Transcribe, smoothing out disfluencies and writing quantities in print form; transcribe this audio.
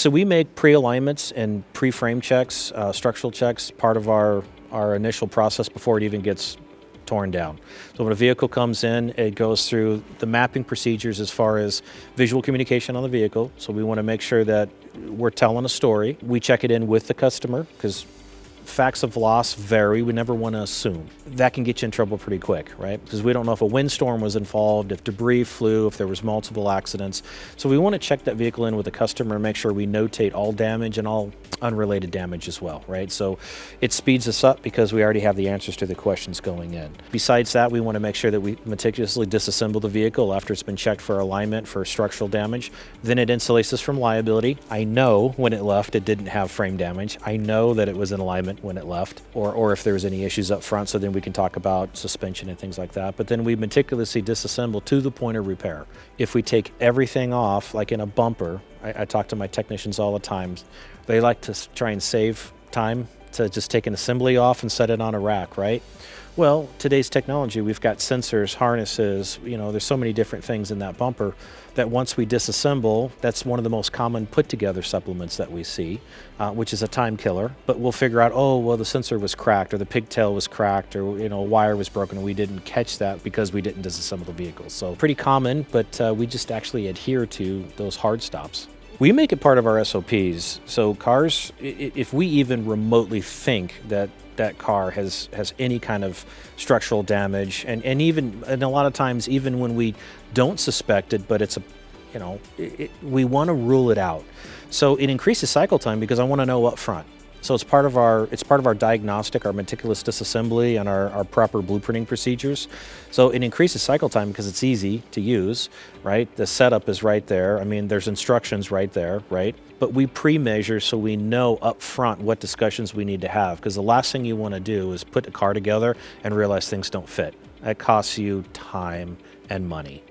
So we make pre-alignments and pre-frame checks, structural checks, part of our initial process before it even gets torn down. So when a vehicle comes in, it goes through the mapping procedures as far as visual communication on the vehicle. So we want to make sure that we're telling a story. We check it in with the customer because facts of loss vary. We never want to assume. That can get you in trouble pretty quick, right? Because we don't know if a windstorm was involved, if debris flew, if there was multiple accidents. So we want to check that vehicle in with the customer and make sure we notate all damage and all unrelated damage as well, right? So it speeds us up because we already have the answers to the questions going in. Besides that, we want to make sure that we meticulously disassemble the vehicle after it's been checked for alignment, for structural damage. Then it insulates us from liability. I know when it left it didn't have frame damage. I know that it was in alignment when it left, or if there was any issues up front, so then we can talk about suspension and things like that. But then we meticulously disassemble to the point of repair. If we take everything off, like in a bumper, I talk to my technicians all the time, they like to try and save time to just take an assembly off and set it on a rack, right? Well, today's technology, we've got sensors, harnesses, there's so many different things in that bumper that once we disassemble, that's one of the most common put together supplements that we see, which is a time killer. But we'll figure out, oh, well, the sensor was cracked or the pigtail was cracked or, a wire was broken and we didn't catch that because we didn't disassemble the vehicle. So pretty common, but we just actually adhere to those hard stops. We make it part of our SOPs. So cars, if we even remotely think that car has any kind of structural damage, and a lot of times even when we don't suspect it, but it's we want to rule it out. So it increases cycle time because I want to know up front. So it's part of our diagnostic, our meticulous disassembly, and our proper blueprinting procedures. So it increases cycle time because it's easy to use, right? The setup is right there. I mean, there's instructions right there, right? But we pre-measure so we know up front what discussions we need to have, because the last thing you want to do is put a car together and realize things don't fit. That costs you time and money.